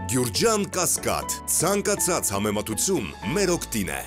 Գյուրջան Կասկադ, ցանկացած համեմատություն մեր օգտին է։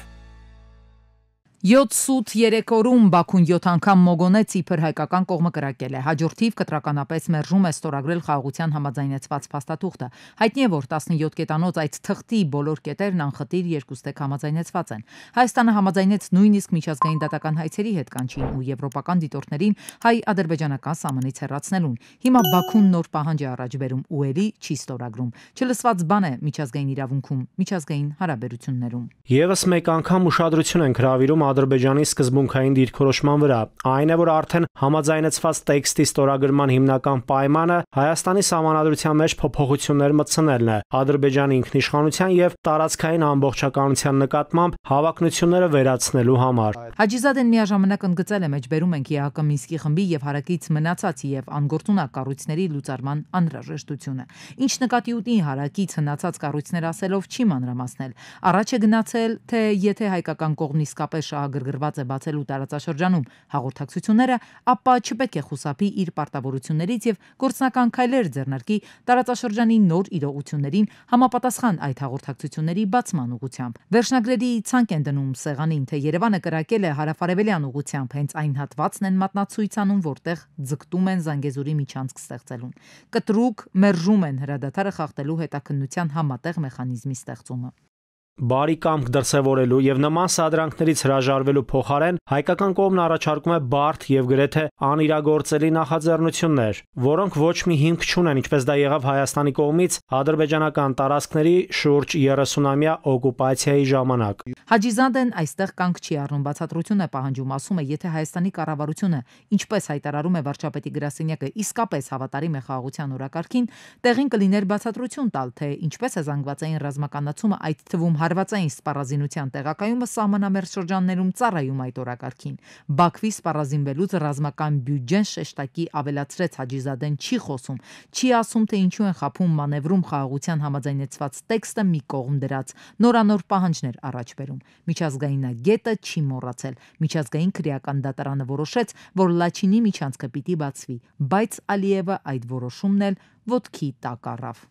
7 սուտ 3 օրում Բաքուն 7 անգամ մոգոնեց իբր հայկական կողմը կրակել է։ Հաջորդիվ կտրականապես մերժում է ստորագրել խաղաղության համաձայնեցված փաստաթուղթը։ Հայտնի է, որ 17 կետանոց այդ թղթի բոլոր կետերն անխտիր երկուստեք համաձայնեցված են։ Հայաստանը համաձայնեց նույնիսկ միջազգային դատական հայցերի հետ կանչին ու եվրոպական դիտորդներին հայ-ադրբեջանական սահմանից հեռացնելուն։ Հիմա Բաքուն նոր պահանջ է առաջ բերում ու էլի չի ստորագրում։ Չլսված բան է միջազգային իրավունքում, միջազգային հարաբերություններում։ Եվս մեկ անգամ ուշադրություն են հրավիրում Ադրբեջանի սկզբունքային դիրքորոշման վրա, այն է, որ արդեն համաձայնեցված տեքստի ստորագրման հիմնական պայմանը Հայաստանի սահմանադրության մեջ փոփոխություններ մտցնելն է, Ադրբեջանի ինքնիշխանության եւ տարածքային ամբողջականության նկատմամբ հավակնությունները վերացնելու համար։ Հաջիզադեն միաժամանակ ընդգծել է մեջբերում ենք ԵԱՀԿ Մինսկի խմբի եւ հարակից մնացած եւ անգործունակ կառույցների լուծարման անհրաժեշտությունը։ Ինչ նկատի ուտի հարակից հնացած կառույցներ ասելով չի մանրամասնել։ Առաջ է գնացել, թե եթե հայկական կողմն իսկապես շահագրգռված է բացելու տարածաշրջանում հաղորդակցությունները, ապա չպետք է խուսափի իր պարտավորություններից եւ գործնական քայլեր ձեռնարկի տարածաշրջանի նոր իրողություններին համապատասխան այդ հաղորդակցությունների բացման ուղղությամբ։ Վերջնագրերի ցանկ են դնում սեղանին, թե Երևանը կրակել է հարավարևելյան ուղղությամբ, հենց այն հատվածն են մատնացույց անում, որտեղ ձգտում են Զանգեզուրի միջանցք ստեղծելուն։ Կտրուկ մերժում են հրադադարը խախտելու հետաքննության համատեղ մեխանիզմի ստեղծումը։ Բարի կամք դրսևորելու եւ նման սադրանքներից հրաժարվելու փոխարեն հայկական կողմն առաջարկում է բարդ եւ գրեթե անիրագործելի նախաձեռնություններ, որոնք ոչ մի հիմք չունեն, ինչպես դա եղավ Հայաստանի կողմից ադրբեջանական տարածքների շուրջ 30-ամյա օկուպացիայի ժամանակ։ Հաջիզադեն այստեղ կանգ չի առնում, բացատրություն է պահանջում, ասում է, եթե Հայաստանի կառավարությունը, ինչպես հայտարարում է վարչապետի գրասենյակը, իսկապես հավատարիմ է խաղաղության օրակարգին, տեղին կլիներ բացատրություն տալ, թե ինչպես է զանգվածային ռազմականացումը, այդ թվում հարվածային սպառազինության տեղակայումը սահմանամերձ շրջաններում ծառայում այդ օրակարգին։ Բաքվի սպառազինվելուց ռազմական բյուջեն շեշտակի ավելացրեց Հաջիզադեն չի խոսում, չի ասում, թե ինչու են խափում մանևրում խաղաղության համաձայնեցված տեքստը մի կողմ դրած, նորանոր պահանջներ առաջ բերում։ Միջազգայինագետը չի մոռացել։ Միջազգային քրեական դատարանը որոշեց, որ Լաչինի միջանցքը պիտի բացվի, բայց Ալիևը այդ որոշումն էլ ոտքի տակ առավ։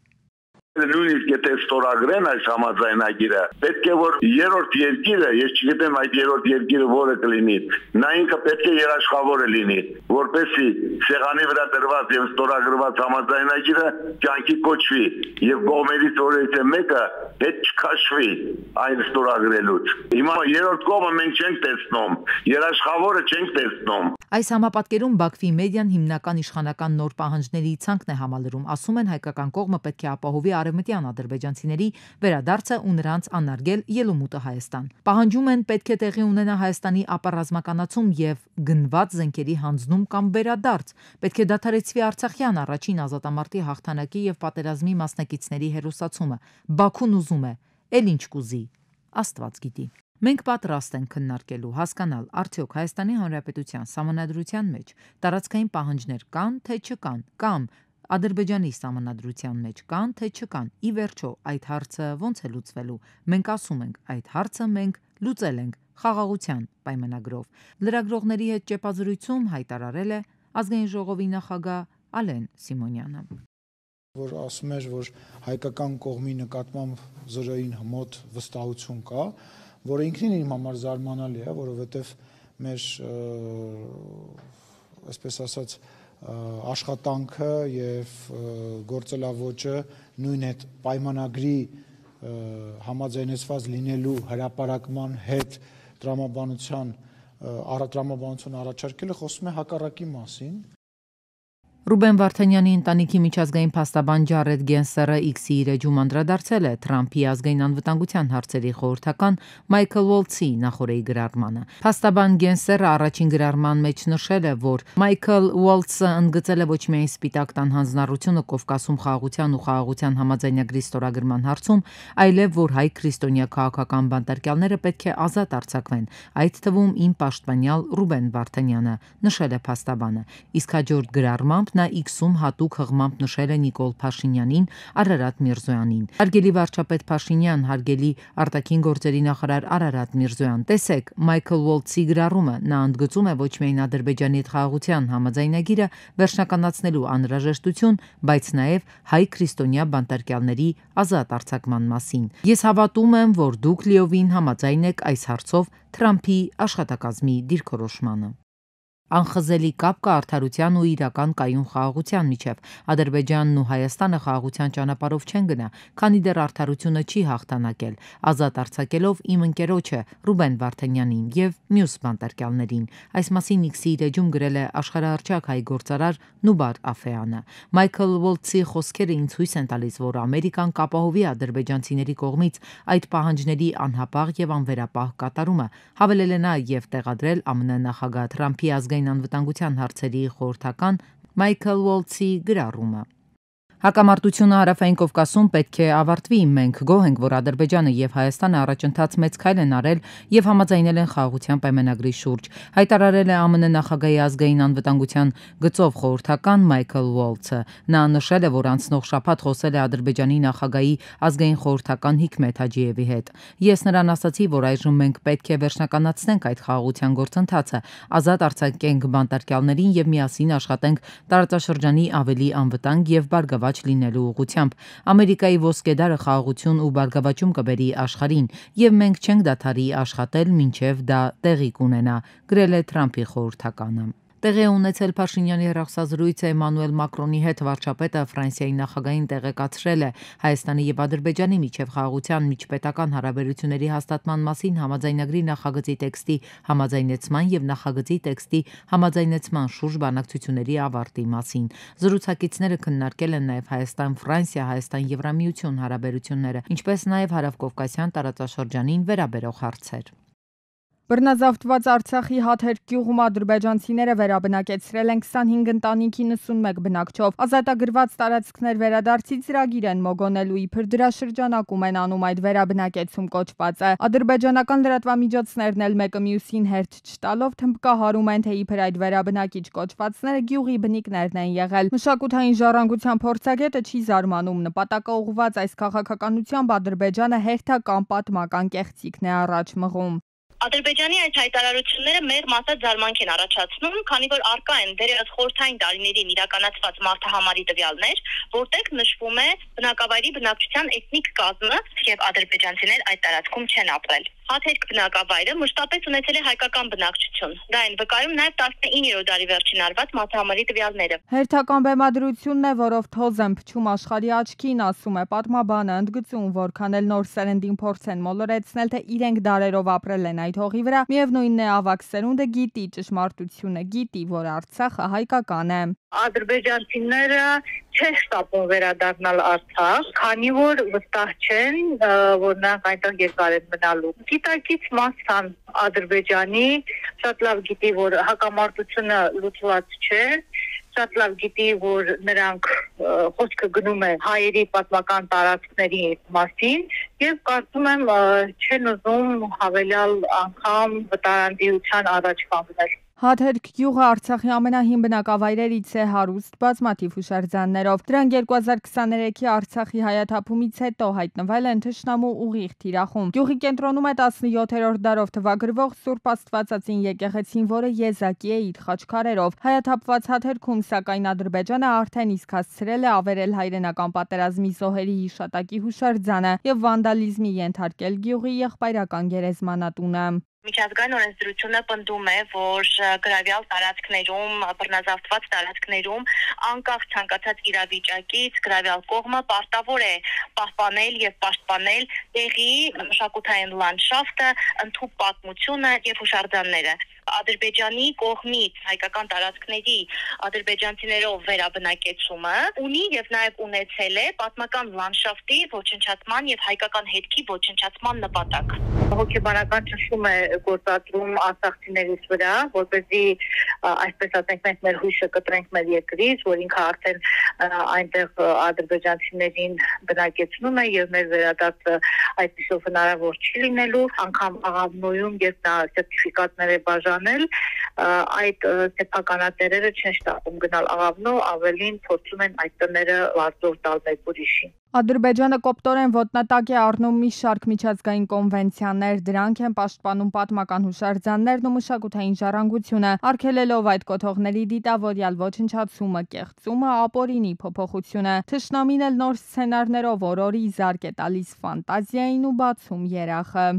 Նույնիսկ եթե ստորագրեն այս համաձայնագիրը, պետք է որ երրորդ երկիրը, ես չգիտեմ այդ երրորդ երկիրը որը կլինի, նա ինքը պետք է երաշխավորը լինի, որպեսզի սեղանի վրա դրված եւ ստորագրված համաձայնագիրը կյանքի կոչվի եւ կողմերից որևէ մեկը հետ չքաշվի այն ստորագրելուց։ Հիմա երրորդ կողմը մենք չենք տեսնում, երաշխավորը չենք տեսնում։ Այս համապատկերում Բաքվի մեդիան հիմնական իշխանական նոր պահանջների ցանկն է համալրում, ասում են հայկական կողմը պետք է ապահովի արևմտյան ադրբեջանցիների վերադարձը ու նրանց անարգել ելումուտը Հայաստան։ Պահանջում են պետք է տեղի ունենա Հայաստանի ապառազմականացում եւ գնված զենքերի հանձնում կամ վերադարձ։ Պետք է դադարեցվի Արցախյան առաջին ազատամարտի հաղթանակի եւ պատերազմի մասնակիցների հերոսացումը։ Բաքուն ուզում է, էլ ինչ կուզի, Աստված գիտի։ Մենք պատրաստ ենք քննարկելու, հասկանալ, արդյոք Հայաստանի Հանրապետության սահմանադրության մեջ տարածքային պահանջներ կան, թե չկան, կամ Ադրբեջանի սահմանադրության մեջ կան, թե չկան։ Ի վերջո, այդ հարցը ո՞նց է լուծվելու։ Մենք ասում ենք, այդ հարցը մենք լուծել ենք խաղաղության պայմանագրով։ Լրագրողների հետ ճեպազրույցում հայտարարել է Ազգային ժողովի նախագահ Ալեն Սիմոնյանը։ Որ ասում էր, որ հայկական կողմի նկատմամբ զրոյին մոտ վստահություն կա, որը ինքնին իմ համար զարմանալի է, որովհետև մեր այսպես ասած աշխատանքը եւ գործելավոճը նույն այդ պայմանագրի համաձայնեցված լինելու հրապարակման հետ տրամաբանություն առաջարկելը խոսում է հակառակի մասին։ Ռուբեն Վարդանյանի ընտանիքի միջազգային փաստաբան Ջարեդ Գենսերը X-ի իր էջում անդրադարձել է Թրամփի ազգային անվտանգության հարցերի խորհրդական Մայքլ Ուոլցի նախորդի գրառմանը։ Փաստաբան Գենսերը առաջին գրառման մեջ նշել է, որ Մայքլ Ուոլցը ընդգծել է ոչ միայն Սպիտակ տան հանձնառությունը Կովկասում խաղաղության ու խաղաղության համաձայնագրի ստորագրման հարցում, այլև որ հայ քրիստոնյա քաղաքական բանտարկյալները պետք է ազատ արձակվեն, այդ թվում իմ պաշտպանյալ Ռուբեն Վարդանյանը, նշել է փաստաբանը։ Իսկ հաջորդ գրառմամբ որոնք նա X-ում հատուկ հղմամբ նշել է Նիկոլ Փաշինյանին, Արարատ Միրզոյանին։ Հարգելի վարչապետ Փաշինյան, հարգելի արտաքին գործերի նախարար Արարատ Միրզոյան, տեսեք, Մայքլ Ուոլթսի գրառումը, նա ընդգծում է ոչ միայն Ադրբեջանի հետ խաղաղության համաձայնագիրը վերջնականացնելու անհրաժեշտություն, բայց նաև հայ քրիստոնյա բանտարկյալների ազատ արձակման մասին։ Ես հավատում եմ, որ դուք լիովին համաձայն եք այս հարցով Թրամփի աշխատակազմի դիրքորոշմանը։ Անխզելի կապ կա արդարության ու իրական կայուն խաղաղության միջև։ Ադրբեջանն ու Հայաստանը խաղաղության ճանապարհով չեն գնա, քանի դեռ արդարությունը չի հաղթանակել, ազատ արձակելով իմ ընկերոջը Ռուբեն Վարդանյանին եւ մյուս բանտարկյալներին։ Այս մասին X-ի իր էջում գրել է աշխարհահռչակ հայ գործարար Նուբար Աֆեյանը։ Մայքլ Ուոլթսի խոսքերը ինձ հույս են տալիս, որ Ամերիկան կապահովի ադրբեջանցիների կողմից այդ պահանջների անհապաղ եւ անվերապահ կատարումը, հավելել է նա եւ տեղադրել ԱՄՆ նախագահ Թրամփի ազգային անվտանգության հարցերի խորհրդական Մայքլ Ուոլթսի գրառումը։ Հակամարտությունը Հարավային Կովկասում պետք է ավարտվի։ Մենք գոհ ենք, որ Ադրբեջանը եւ Հայաստանը առաջընթաց մեծ քայլ են արել եւ համաձայնել են խաղաղության պայմանագրի շուրջ, հայտարարել է ԱՄՆ նախագահի ազգային անվտանգության գծով խորհրդական Մայքլ Ուոլթսը։ Նա նշել է, որ անցնող շաբաթ խոսել է Ադրբեջանի նախագահի ազգային խորհրդական Հիկմեթ Հաջիևի հետ։ Ես նրան ասացի, որ այժմ մենք պետք է վերջնականացնենք այդ խաղաղության գործընթացը, ազատ արձակենք բանտարկյալներին եւ միասին աշխատենք տարածաշրջանի ավելի անվտանգ եւ բարգավաճ լինելու ուղղությամբ։ Ամերիկայի ոսկե դարը խաղաղություն ու բարգավաճում կբերի աշխարհին, եւ մենք չենք դադարի աշխատել, մինչեւ դա տեղի կունենա, գրել է Թրամփի խորհրդականը։ Տեղի ունեցել Փաշինյանի հեռախոսազրույցը Էմանուել Մակրոնի հետ վարչապետը Ֆրանսիայի նախագահին տեղեկացրել է Հայաստանի եւ Ադրբեջանի միջև խաղաղության միջպետական հարաբերությունների հաստատման մասին համաձայնագրի նախագծի տեքստի համաձայնեցման եւ նախագծի տեքստի համաձայնեցման շուրջ բանակցությունների ավարտի մասին։ Զրուցակիցները քննարկել են նաեւ Հայաստան-Ֆրանսիա, Հայաստան-Եվրամիություն հարաբերությունները, ինչպես նաեւ հարավկովկասյան տարածաշրջանին վերաբերող հարցեր։ Բռնազավթված Արցախի Հաթերք գյուղում ադրբեջանցիները վերաբնակեցրել են 25 ընտանիքի 91 բնակչով։ Ազատագրված տարածքներ վերադարձի ծրագիր են մոգոնելու, իբր դրա շրջանակում են անում այդ վերաբնակեցում կոչվածը։ Ադրբեջանական լրատվամիջոցներն էլ մեկը մյուսին հերթ չտալով թմբկահարում են, թե իբր այդ վերաբնակիչ կոչվածները գյուղի բնիկներն են եղել։ Մշակութային ժառանգության փորձագետը չի զարմանում, նպատակը ուղղված այս քաղաքականությամբ Ադրբեջանը հերթական պատմական կեղծիքն է առաջ մղում։ Ադրբեջանի այս հայտարարությունները մեր մասած զարմանք են առաջացնում, քանի որ արկա են դերևս խորհրդային տարիներին իրականացված մարդահամարի տվյալներ, որտեղ նշվում է բնակավայրի բնակչության էթնիկ կազմը, եւ ադրբեջանցիներ այդ տարածքում չեն ապրել։ Հաթերք բնակավայրը մշտապես ունեցել է հայկական բնակչություն։ Դա են վկայում նաև 19-րդ դարի վերջին արված մարդահամարի տվյալները։ Հերթական բեմադրությունն է, որով թոզ են փչում աշխարհի աչքին, ասում է պատմաբանը, ընդգծում, որքան էլ նոր սերնդին փորձ են մոլորեցնել, թե իրենք դարերով ապրել են այդ հողի վրա, միևնույնն է ավագ սերունդը գիտի ճշմարտությունը, գիտի, որ Արցախը հայկական է։ Ադրբեջանցիները չեն շտապում վերադառնալ Արցախ, քանի որ վստահ չեն, որ նրանք այնտեղ երկար են մնալու։ Գիտակից մասն Ադրբեջանի շատ լավ գիտի, որ հակամարտությունը լուծված չէ, շատ լավ գիտի, որ նրանք խոսքը գնում է հայերի պատմական տարածքների մասին եւ կարծում եմ չեն ուզում հավելյալ անգամ վտարանդիության առաջ կանգնել։ Հաթերք գյուղը Արցախի ամենահին բնակավայրերից է, հարուստ բազմաթիվ հուշարձաններով։ Դրանք 2023-ի Արցախի հայաթափումից հետո հայտնվել են թշնամու ուղիղ թիրախում։ Գյուղի կենտրոնում է 17-րդ դարով թվագրվող Սուրբ Աստվածածին եկեղեցին, որը եզակի է իր խաչքարերով։ Հայաթափված Հաթերքում, սակայն Ադրբեջանը արդեն իսկ հասցրել է ավերել հայրենական պատերազմի զոհերի հիշատակի հուշարձանը եւ վանդալիզմի ենթարկել գյուղի եղբայրական գերեզմանատունը։ Միջազգային օրենսդրությունը պնդում է, որ գրավյալ տարածքներում, բռնազավթված տարածքներում անկախ ցանկացած իրավիճակից գրավյալ կողմը պարտավոր է պահպանել եւ պաշտպանել տեղի մշակութային լանդշաֆտը, ընդհանուր պատմությունը եւ հուշարձանները։ Ադրբեջանի կողմից հայկական տարածքների ադրբեջանցիներով վերաբնակեցումը ունի եւ նաեւ ունեցել է պատմական լանդշաֆտի ոչնչացման եւ հայկական հետքի ոչնչացման նպատակ։ Հոգեբանական ճնշում է գործադրում արցախցիներից վրա, որպեսզի այսպես ասենք մենք մեր հույսը կտրենք մեր երկրից, որ ինքը արդեն այնտեղ ադրբեջանցիներին բնակեցնում է եւ մեր վերադարձը այդպիսով հնարավոր չի լինելու, անգամ աղավնոյում երբ նա սերտիֆիկատներ է բաժանում շրջանել, այդ սեփականատերերը չեն շտապում գնալ աղավնո, ավելին փորձում են այդ տները վարձով տալ մեկ ուրիշին։ Ադրբեջանը կոպտորեն ոտնատակ է առնում մի շարք միջազգային կոնվենցիաներ, դրանք են պաշտպանում պատմական հուշարձաններն ու մշակութային ժառանգությունը, արգելելով այդ կոթողների դիտավորյալ ոչնչացումը, կեղծումը, ապօրինի փոփոխությունը։ Թշնամին էլ նոր սցենարներով օր-օրի զարկ է տալիս ֆանտազիային ու բացում երախը։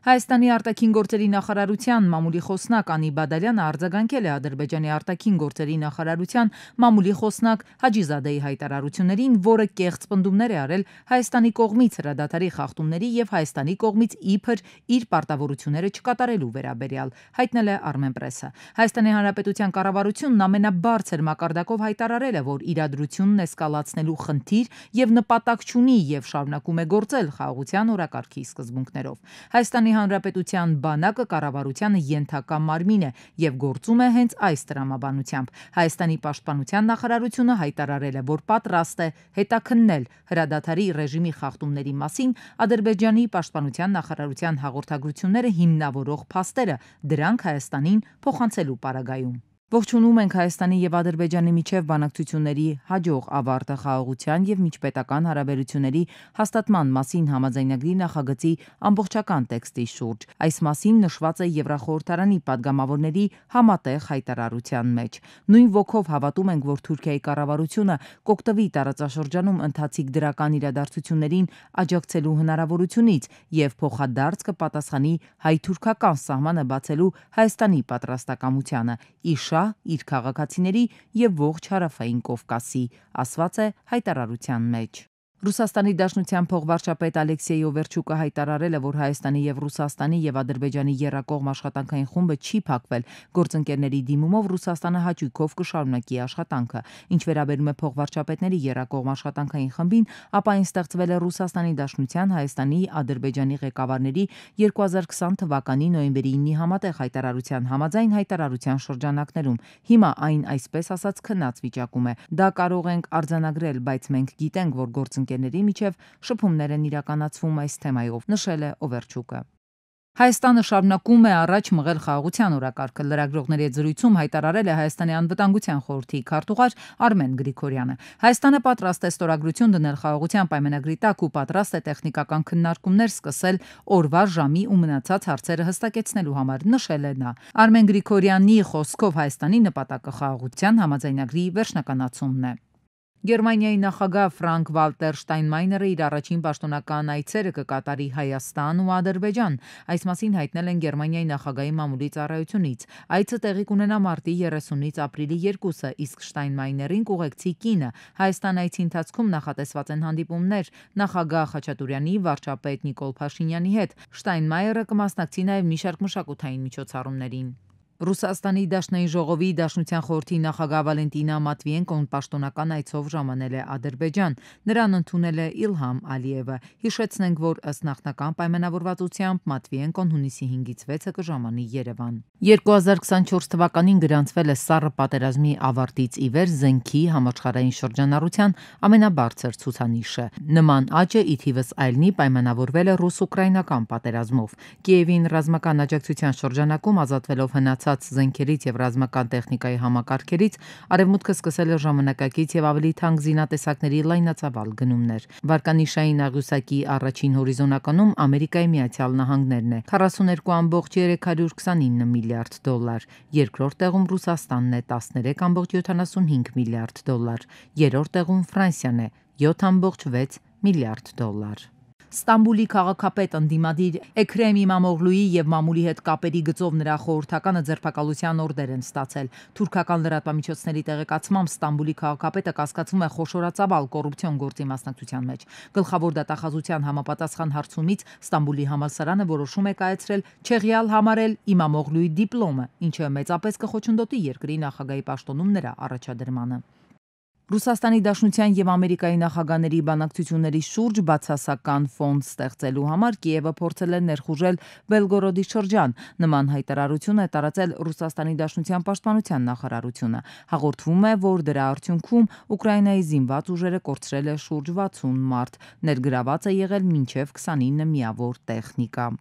Հայաստանի արտաքին գործերի նախարարության մամուլի խոսնակ Անի Բադալյանը արձագանքել է Ադրբեջանի արտաքին գործերի նախարարության մամուլի խոսնակ Հաջիզադեի հայտարարություններին, որը կեղծ պնդումներ է արել Հայաստանի կողմից հրադադարի խախտումների եւ Հայաստանի կողմից իբր իր պարտավորությունները չկատարելու վերաբերյալ, հայտնել է Armenpress-ը։ Հայաստանի Հանրապետության կառավարությունն ամենաբարձր մակարդակով հայտարարել է, որ իրադրությունն էսկալացնելու խնդիր եւ նպատակ չունի եւ շարունակում է գործել խաղաղության օրակարգի սկզբունքներով։ Հայաստանի Հանրապետության բանակը կառավարությանը ենթակա մարմին է եւ գործում է հենց այս տրամաբանությամբ։ Հայաստանի պաշտպանության նախարարությունը հայտարարել է, որ պատրաստ է հետաքննել հրադադարի ռեժիմի խախտումների մասին Ադրբեջանի պաշտպանության նախարարության հաղորդագրությունները հիմնավորող փաստերը, դրանք Հայաստանին փոխանցելու պարագայում։ Ողջունում ենք Հայաստանի եւ Ադրբեջանի միջև բանակցությունների հաջող ավարտը խաղաղության եւ միջպետական հարաբերությունների հաստատման մասին համաձայնագրի նախագծի ամբողջական տեքստի շուրջ։ Այս մասին նշված է Եվրախորհրդարանի падգամավորների համատեղ հայտարարության մեջ։ Նույն ոգով հավատում ենք, որ Թուրքիայի կառավարությունը կօգտվի տարածաշրջանում ընթացիկ դրական իրադարձություններին աջակցելու հնարավորությունից եւ փոխադարձ կպատասխանի հայ-թուրքական սահմանը բացելու Հայաստանի պատրաստակամությանը։ Իր քաղաքացիների եւ ողջ հարավային Կովկասի, ասված է հայտարարության մեջ։ Ռուսաստանի Դաշնության փոխվարչապետ Ալեքսեյ Օվերչուկը հայտարարել է, որ Հայաստանի եւ Ռուսաստանի եւ Ադրբեջանի եռակողմ աշխատանքային խումբը չի փակվել։ Գործընկերների դիմումով Ռուսաստանը հաճույքով կշարունակի աշխատանքը։ Ինչ վերաբերում է փոխվարչապետների եռակողմ աշխատանքային խմբին, ապա այն ստեղծվել է Ռուսաստանի Դաշնության, Հայաստանի, Ադրբեջանի ղեկավարների 2020 թվականի նոյեմբերի 9-ի համատեղ հայտարարության համաձայն հայտարարության շրջանակներում։ Հիմա այն այսպես ասած քնած վիճակում է։ Դա կարող ենք արձանագրել, բայց մենք գիտենք, որ գործընկերների միջև շփումներ են իրականացվում այս թեմայով, նշել է Օվերչուկը։ Հայաստանը շարունակում է առաջ մղել խաղաղության օրակարգը, լրագրողների հետ զրույցում հայտարարել է Հայաստանի անվտանգության խորհրդի քարտուղար Արմեն Գրիգորյանը։ Հայաստանը պատրաստ է ստորագրություն դնել խաղաղության պայմանագրի տակ ու պատրաստ է տեխնիկական քննարկումներ սկսել օրվա ժամի ու մնացած հարցերը հստակեցնելու համար, նշել է նա։ Արմեն Գրիգորյանի խոսքով Հայաստանի նպատակը խաղաղության համաձայնագրի վերջնականացումն է։ Գերմանիայի նախագահ Ֆրանկ Վալտեր Շտայնմայները իր առաջին պաշտոնական այցերը կկատարի Հայաստան ու Ադրբեջան։ Այս մասին հայտնել են Գերմանիայի նախագահի մամուլի ծառայությունից։ Այցը տեղի կունենա մարտի 30-ից ապրիլի 2-ը, իսկ Շտայնմայներին կուղեկցի կինը։ Հայաստան այցի ընթացքում նախատեսված են հանդիպումներ նախագահ Խաչատուրյանի, վարչապետ Նիկոլ Փաշինյանի հետ։ Շտայնմայերը կմասնակցի նաև մի շարք մշակութային միջոցառումներին։ Ռուսաստանի Դաշնային ժողովի Դաշնության խորհրդի նախագահ Վալենտինա Մատվիենկոն պաշտոնական այցով ժամանել է Ադրբեջան։ Նրան ընդունել է Իլհամ Ալիևը։ Հիշեցնենք, որ ըստ նախնական պայմանավորվածությամբ Մատվիենկոն հունիսի 5-ից 6-ը կժամանի Երևան։ 2024 թվականին գրանցվել է Սառը պատերազմի ավարտից ի վեր զենքի համաշխարհային շրջանառության ամենաբարձր ցուցանիշը։ Նման աճը ի թիվս այլնի պայմանավորվել է ռուս-ուկրաինական պատերազմով։ Կիևին ռազմական աջակցության շրջանակում ազատվելով հնացած զենքերից եւ ռազմական տեխնիկայի համակարգերից արևմուտքը սկսել է ժամանակակից եւ ավելի թանկ զինատեսակների լայնածավալ գնումներ։ Վարկանիշային աղյուսակի առաջին հորիզոնականում Ամերիկայի Միացյալ Նահանգներն է 42.329 միլիարդ դոլար, երկրորդ տեղում Ռուսաստանն է 13.75 միլիարդ դոլար, երրորդ տեղում Ֆրանսիան է 7.6 միլիարդ դոլար։ Ստամբուլի քաղաքապետ ընդդիմադիր Էքրեմ Իմամօղլուի եւ մամուլի հետ կապերի գծով նրա խորհրդականը ձերբակալության օրդեր են ստացել։ Թուրքական լրատվամիջոցների տեղեկացմամբ Ստամբուլի քաղաքապետը կասկածվում է խոշորացաբալ կոռուպցիոն գործի մասնակցության մեջ։ Գլխավոր դատախազության համապատասխան հարցումից Ստամբուլի համալսարանը որոշում է կայացրել չեղյալ համարել Իմամօղլուի դիպլոմը, ինչը մեծապես կխոչընդոտի երկրի նախագահի պաշտոնում նրա առաջադրմանը։ Ռուսաստանի Դաշնության եւ Ամերիկայի նախագահների բանակցությունների շուրջ բացասական ֆոնդ ստեղծելու համար Կիևը փորձել է ներխուժել Բելգորոդի շրջան։ Նման հայտարարություն է տարածել Ռուսաստանի Դաշնության պաշտպանության նախարարությունը։ Հաղորդվում է, որ դրա արդյունքում Ուկրաինայի զինված ուժերը կորցրել է շուրջ 60 մարդ, ներգրաված է եղել մինչև 29 միավոր տեխնիկա։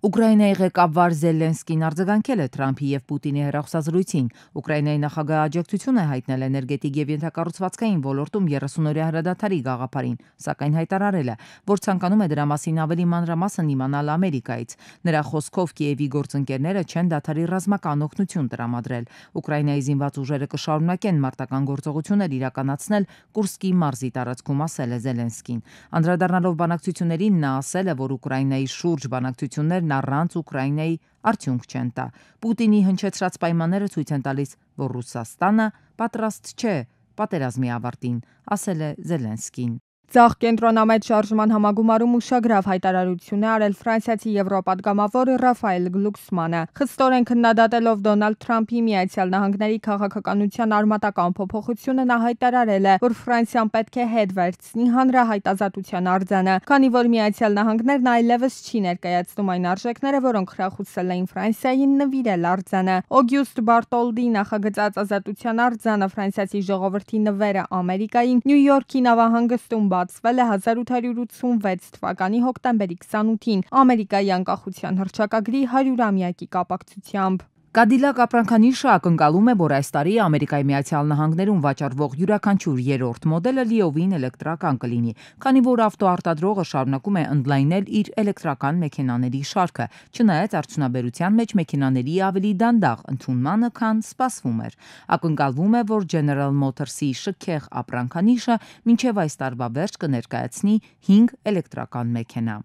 Ուկրաինայի ղեկավար Զելենսկին արձագանքել է Թրամփի եւ Պուտինի հեռախոսազրույցին։ Ուկրաինայի նախագահը աջակցություն է հայտնել էներգետիկ եւ ենթակառուցվածքային ոլորտում 30-օրյա հրադադարի գաղափարին, սակայն հայտարարել է, որ ցանկանում է դրա մասին ավելի մանրամասն իմանալ Ամերիկայից։ Նրա խոսքով Կիևի գործընկերները չեն դադարի ռազմական օգնություն տրամադրել։ Ուկրաինայի զինված ուժերը կշարունակեն մարտական գործողություններ իրականացնել Կուրսկի մարզի տարածքում, ասել է Զելենսկին։ Անդրադառնալով բանակցություններին նա ասել է, որ Ուկրաինայի շուրջ բանակցություններն առանց Ուկրաինայի արդյունք չեն տա։ Պուտինի հնչեցրած պայմանները ցույց են տալիս, որ Ռուսաստանը պատրաստ չէ պատերազմի ավարտին, ասել է Զելենսկին։ Ձախ կենտրոնամետ շարժման համագումարում ուշագրավ հայտարարություն է արել ֆրանսիացի եվրոպատգամավոր Ռաֆայել Գլուքսմանը։ Խստորեն քննադատելով Դոնալդ Թրամփի Միացյալ Նահանգների քաղաքականության արմատական փոփոխությունը, նա հայտարարել է, որ Ֆրանսիան պետք է հետ վերցնի հանրահայտ ազատության արձանը, քանի որ Միացյալ Նահանգներն այլևս չի ներկայացնում այն արժեքները, որոնք խրախուսել էին Ֆրանսիային նվիրել արձանը։ Օգյուստ Բարտոլդի նախագծած ազատության արձանը ֆրանսիացի ժողովրդի նվերը Ամերիկային Նյու Յորքի նավահանգստում բացվել է 1886 թվականի հոկտեմբերի 28-ին Ամերիկայի անկախության հռչակագրի 100-ամյակի կապակցությամբ։ Կադիլակ ապրանքանիշը ակնկալում է, որ այս տարի Ամերիկայի Միացյալ Նահանգներում վաճառվող յուրաքանչյուր երրորդ մոդելը լիովին էլեկտրական կլինի, քանի որ ավտոարտադրողը շարունակում է ընդլայնել իր էլեկտրական մեքենաների շարքը, չնայած արդյունաբերության մեջ մեքենաների ավելի դանդաղ ընդունմանը, քան սպասվում էր։ Ակնկալվում է, որ General Motors-ի շքեղ ապրանքանիշը մինչև այս տարվա վերջ կներկայացնի 5 էլեկտրական մեքենա։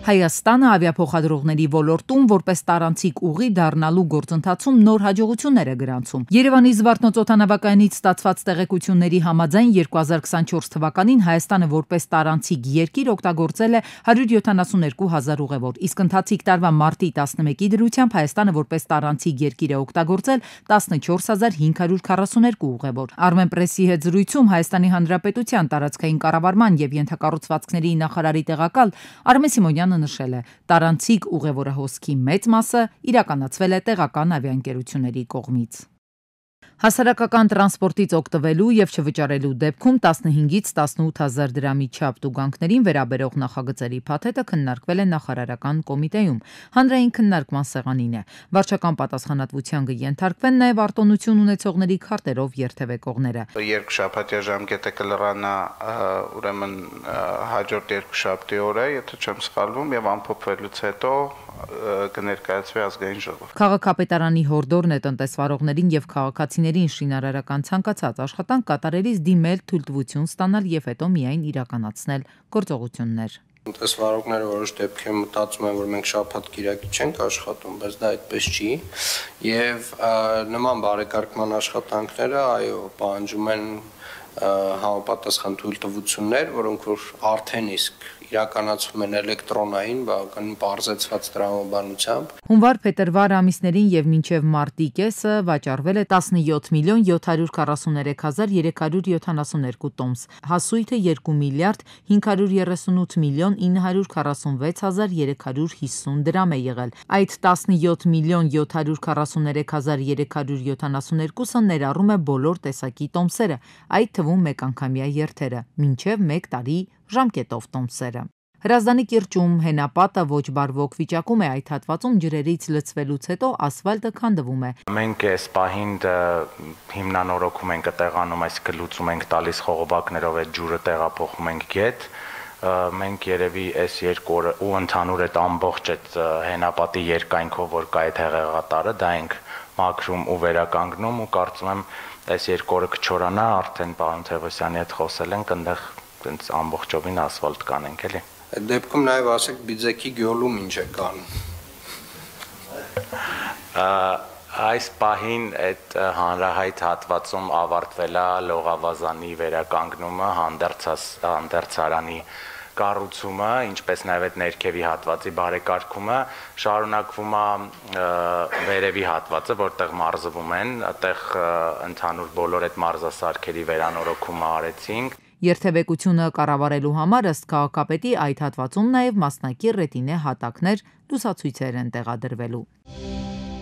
Հայաստանը ավիափոխադրողների ոլորտում որպես տարանցիկ ուղի դառնալու գործընթացում նոր հաջողություններ է գրանցում։ Երևանի Զվարթնոց օդանավակայանից ստացված տեղեկությունների համաձայն 2024 թվականին Հայաստանը որպես տարանցիկ երկիր օգտագործել է 172,000 ուղևոր, իսկ ընթացիկ տարվա մարտի 11-ի դրությամբ Հայաստանը որպես տարանցիկ երկիր է օգտագործել 14,542 ուղևոր։ Armenpress-ի հետ զրույցում Հայաստանի Հանրապետության տարածքային կառավարման եւ ենթակառուցվածքների նախարարի տեղակալ Արմեն Սիմոնյանը նշել է, տարանցիկ ուղևորահոսքի մեծ մասը իրականացվել է տեղական ավիաընկերությունների կողմից։ Հասարակական տրանսպորտից օգտվելու եւ չվճարելու դեպքում 15-ից 18,000 դրամի չափ տուգանքներին վերաբերող նախագծերի փաթեթը քննարկվել է նախարարական կոմիտեում։ Հանրային քննարկման սեղանին է։ Վարչական պատասխանատվության կենթարկվեն նաեւ արտոնություն ունեցողների քարտերով երթևեկողները։ Երկշաբաթյա ժամկետը կլրանա ուրեմն հաջորդ երկշաբթի օրը, եթե չեմ սխալվում, եւ ամփոփվելուց հետո կներկայացվի ազգային ժողով։ Քաղաքապետարանի հորդորն է տնտեսվարողներին եւ քաղաքացիներին շինարարական ցանկացած աշխատանք կատարելիս դիմել թույլտվություն ստանալ եւ հետո միայն իրականացնել գործողություններ։ Տնտեսվարողները որոշ դեպքերում մտածում են, որ մենք շաբաթ-կիրակի չենք աշխատում, բայց դա այդպես չի, եւ նման բարեկարգման աշխատանքները, այո, պահանջում են համապատասխան թույլտվություններ, որոնք որ արդեն իսկ իրականացվում են էլեկտրոնային, բավականին պարզեցված տրամաբանությամբ։ Հունվար-փետրվար ամիսներին եւ մինչեւ մարտի կեսը վաճառվել է 17,743,372 տոմս, հասույթը 2 միլիարդ 538,946,350 դրամ է եղել։ Այդ 17,743,372-ը ներառում է բոլոր տեսակի տոմսերը, այդ թվում մեկանգամյա երթերը, մինչև 1 տարի ժամկետով տոմսերը։ Հրազդանի կիրճում հենապատը ոչ բարվոք վիճակում է, այդ հատվածում ջրերից լցվելուց հետո ասֆալտը քանդվում է։ Մենք այս պահին հիմնանորոգում ենք տեղանում, այսինքն լուծում ենք տալիս խողովակներով այդ ջուրը տեղափոխում ենք գետ։ Մենք երևի այս 2 օրը ու ընդհանուր այդ ամբողջ այդ հենապատի երկայնքով, որ կա այդ հեղեղատարը, դա ենք մաքրում ու վերականգնում ու կարծում եմ այս 2 օրը կչորանա, արդեն պարոն Թևոսյանի հետ խոսել ենք, այնտեղ այնց ամբողջովին ասֆալտ կանենք, էլի։ Այդ դեպքում նաև ասեք Բիձեքի գյոլում ինչ է կան։ Այս պահին այդ հանրահայտ հատվածում ավարտվել է լողավազանի վերականգնումը, հանդերձարանի կառուցումը, ինչպես նաև այդ ներքևի հատվածի բարեկարգումը, շարունակվում է վերևի հատվածը, որտեղ մարզվում են, այդտեղ ընդհանուր բոլոր այդ մարզասարքերի վերանորոգումը արեցինք։ Երթևեկությունը կառավարելու համար ըստ քաղաքապետի այդ հատվածում նաև մասնակի ռետինե հատակներ, լուսացույցեր են տեղադրվելու։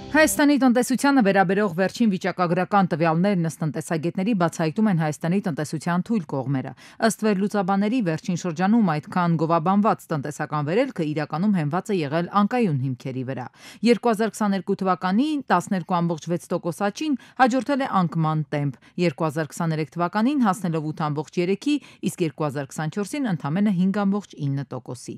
Հայաստանի տնտեսությանը վերաբերող վերջին վիճակագրական տվյալներն ըստ տնտեսագետների բացահայտում են Հայաստանի տնտեսության թույլ կողմերը։ Ըստ վերլուծաբանների վերջին շրջանում այդքան գովաբանված տնտեսական վերելքը իրականում հենված է եղել անկայուն հիմքերի վրա։ 2022 թվականի 12.6% աճին հաջորդել է անկման տեմպ, 2023 թվականին հասնելով 8.3-ի, իսկ 2024-ին ընդամենը 5.9%-ի։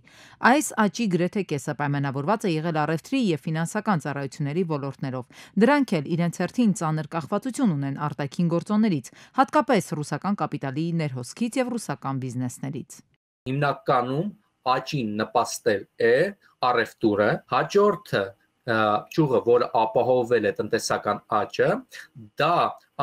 Այս աճի գրեթե կեսը պայմանավորված է եղել առևտրի և ֆինանսական ծառայությունների ոլորտներով։ Դրանք էլ իրենց հերթին ծանր կախվածություն ունեն արտաքին գործոններից, հատկապես ռուսական կապիտալի ներհոսքից և ռուսական բիզնեսներից։ Հիմնականում աճին նպաստել է առևտուրը, հաջորդը ճյուղը, որը ապահովել է տնտեսական աճը, դա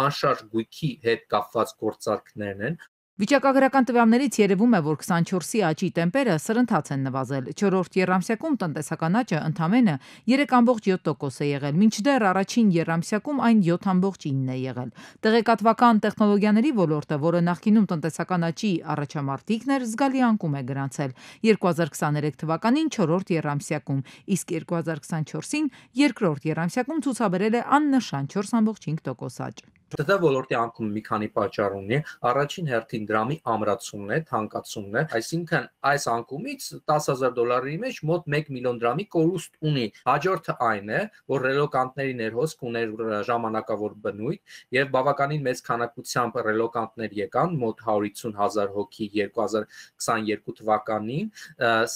անշարժ գույքի հետ կապված գործարքներն են։ Վիճակագրական տվյալներից երևում է, որ 24-ի աճի տեմպերը սրընթաց են նվազել։ Չորրորդ եռամսյակում տնտեսական աճը ընդամենը 3.7% է եղել, մինչդեռ առաջին եռամսյակում այն 7.9% է եղել։ Տեղեկատվական տեխնոլոգիաների ոլորտը, որը նախկինում տնտեսական աճի առաջամարտիկն էր, զգալի անկում է գրանցել 2023 թվականին չորրորդ եռամսյակում, իսկ 2024-ին երկրորդ եռամսյակում ցուցաբերել է աննշան 4.5% աճ։ Դա ոլորտի անկումը մի քանի պատճառ ունի։ Առաջին հերթին դրամի ամրացումն է, թանկացումն է, այսինքն այս անկումից $10,000 մեջ մոտ 1 միլիոն դրամի կորուստ ունի։ Հաջորդը այն է, որ ռելոկանտների ներհոսք ուներ ժամանակավոր բնույթ եւ բավականին մեծ քանակությամբ ռելոկանտներ եկան, մոտ 150,000 հոգի 2022 թվականին,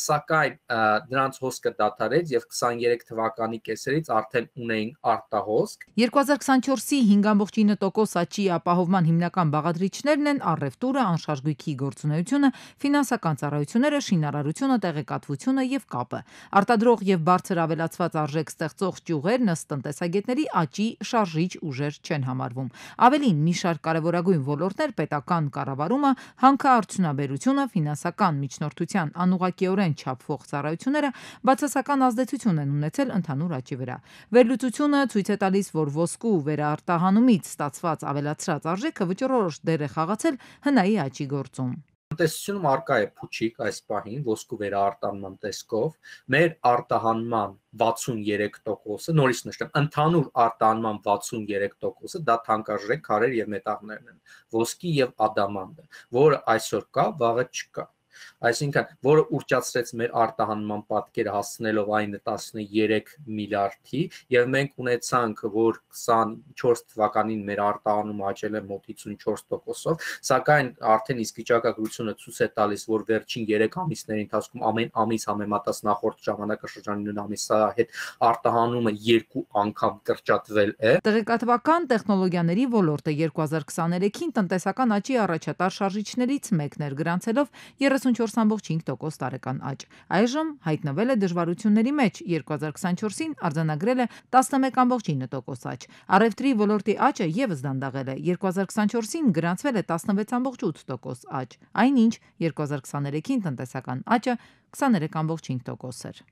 սակայն դրանց հոսքը դադարեց եւ 23 թվականի կեսերից արդեն ունեին արտահոսք։ 2024-ի 5.9% աճի ապահովման հիմնական բաղադրիչներն են առևտուրը, անշարժ գործունեությունը, ֆինանսական ծառայությունները, շինարարությունը, տեղեկատվությունը եւ կապը։ Արտադրող եւ բարձր ավելացված արժեք ստեղծող ճյուղերն ըստ տնտեսագետների աճի շարժիչ ուժեր չեն համարվում։ Ավելին, մի շարք կարևորագույն ոլորտներ, պետական կառավարումը, հանքարդյունաբերությունը, ֆինանսական միջնորդության անուղղակիորեն չափվող ծառայությունները բացասական ազդեցություն են ունեցել ընդհանուր աճի վրա։ Վերլուծությունը ցույց է տալիս, որ ոսկու վերարտահանումից ստացված ավելացրած արժեքը վճռորոշ դեր է խաղացել հնայի աճի գործում։ Տնտեսությունում արկա է փուչիկ այս պահին ոսկու վերարտահանման տեսքով, մեր արտահանման 63%-ը, նորից նշեմ, ընդհանուր արտահանման 63%-ը դա թանկարժեք քարեր եւ մետաղներն են, ոսկի եւ ադամանդը, որը այսօր կա, վաղը չկա։ Այսինքն, որը ուռճացրեց մեր արտահանման պատկերը հասցնելով այն 13 միլիարդի եւ մենք ունեցանք, որ 24 թվականին մեր արտահանումը աճել է մոտ 54%-ով, սակայն արդեն իսկ վիճակագրությունը ցույց է տալիս, որ վերջին 3 ամիսների ընթացքում ամեն ամիս համեմատած նախորդ ժամանակաշրջանի նույն ամիսի հետ արտահանումը 2 անգամ կրճատվել է։ Տեղեկատվական տեխնոլոգիաների ոլորտը 2023-ին տնտեսական աճի առաջատար շարժիչներից մեկն էր, գրանցելով 34.5% տարեկան աճ։ Այժմ հայտնվել է դժվարությունների մեջ, 2024-ին արձանագրել է 11.9% աճ։ Առևտրի ոլորտի աճը ևս դանդաղել է, 2024-ին գրանցվել է 16.8% աճ, այնինչ 2023-ին տնտեսական աճը 23.5% էր։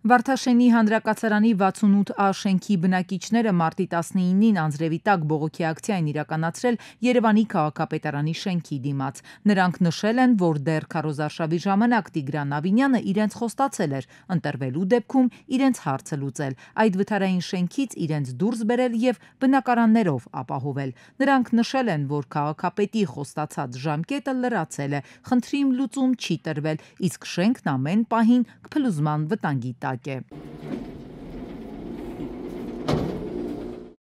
Վարդաշենի հանրակացարանի 68A շենքի բնակիչները մարտի 19-ին անձրևի տակ բողոքի ակցիա են իրականացրել Երևանի քաղաքապետարանի շենքի դիմաց։ Նրանք նշել են, որ դեռ քարոզարշավի ժամանակ Տիգրան Ավինյանը իրենց խոստացել էր ընտրվելու դեպքում իրենց հարցը լուծել, այդ վթարային շենքից իրենց դուրս բերել եւ բնակարաններով ապահովել։ Նրանք նշել են, որ քաղաքապետի խոստացած ժամկետը լրացել է, խնդրի լուծում չի տրվել, իսկ շենքն ամեն պահին փլուզման վտանգի տակ է։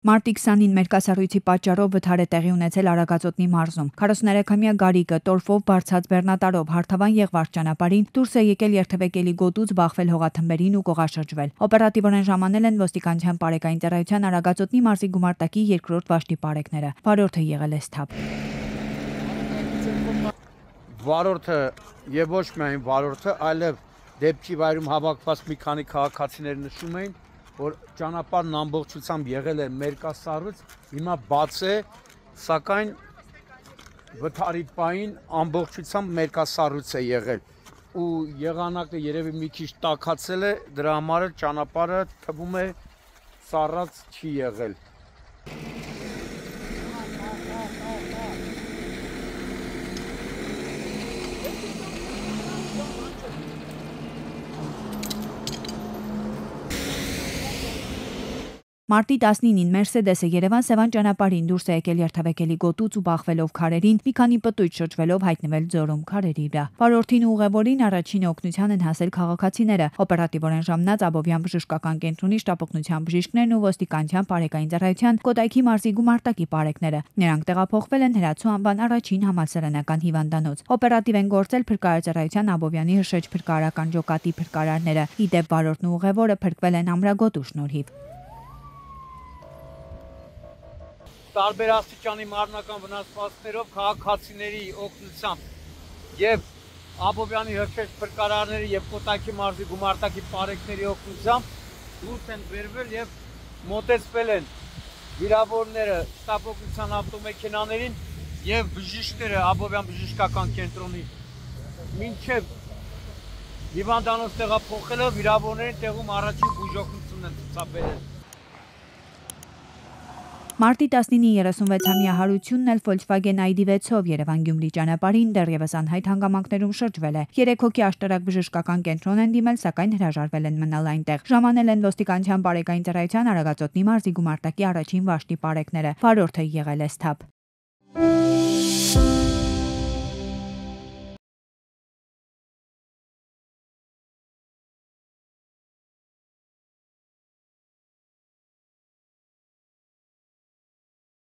Մարտի 20-ին մերկասառույցի պատճառով վթար է տեղի ունեցել Արագածոտնի մարզում։ 43-ամյա Գարիկը տորֆով բարձած բեռնատարով հարթավան Եղվարդ ճանապարհին դուրս է եկել երթևեկելի գոտուց, բախվել հողաթմբերին ու կողաշրջվել։ Օպերատիվորեն ժամանել են ոստիկանության պարեկային ծառայության Արագածոտնի մարզի գումարտակի 2-րդ վաշտի պարեկները։ Վարորդը եղել է սթափ։ Վարորդը եւ ոչ միայն վարորդը, այլև դեպքի վայրում հավաքված մի քանի քաղաքացիներ նշում էին, որ ճանապարհն ամբողջությամբ եղել է մերկասառույց, հիմա բաց է, սակայն վթարի պահին ամբողջությամբ մերկասառույց է եղել ու եղանակը երևի մի քիչ տաքացել է, դրա համար ճանապարհը թվում է սառած չի եղել։ Մարտի 19-ին Mercedes-ը Երևան-Սևան ճանապարհին դուրս է եկել երթևեկելի գոտուց ու բախվելով քարերին, մի քանի պտույտ շրջվելով հայտնվել ձորում քարերի վրա։ Վարորդին ու ուղևորին առաջին օգնության են հասել քաղաքացիները։ Օպերատիվորեն ժամանած Աբովյան բժշկական կենտրոնի շտապօգնության բժիշկներն ու ոստիկանության բարեկային ծառայության Կոտայքի մարզի գումարտակի բարեկները։ Նրանք տեղափոխվել են Հրացու անվան առաջին համալսարանական հիվանդանոց։ Օպերատիվ են գործել փրկարարծառայության Աբովյանի հրշեջ փրկարարական ջոկատի փրկարարները։ Իդեպ վարորդն ու ուղևորը փրկվել են ամրագոտու շնորհիվ։ Տարբեր աստիճանի մարմնական վնասվածքներով քաղաքացիների օգնությամբ եւ Աբովյանի հրշեջ փրկարարների եւ Կոտայքի մարզի գումարտակի բարեկների օգնությամբ դուրս են բերվել եւ մոտեցվել են վիրավորները շտապօգնության ավտոմեքենաներին եւ բժիշկները Աբովյան բժշկական կենտրոնի մինչեւ հիվանդանոց տեղափոխելը վիրավորներին տեղում առաջին բուժօգնությունն են ցուցաբերել։ Մարտի 19-ի 36-ամյա հարությունն էլ Volkswagen ID6-ով Երևան-Գյումրի ճանապարհին դեռևս անհայտ հանգամանքներում շրջվել է։ 3 հոգի աշտարակ բժշկական կենտրոն են դիմել, սակայն հրաժարվել են մնալ այնտեղ։ Ժամանել են ոստիկանության բարեկային ծառայության Արագածոտնի մարզի գումարտակի առաջին վաշտի բարեկները։ Վարորդը եղել է սթափ։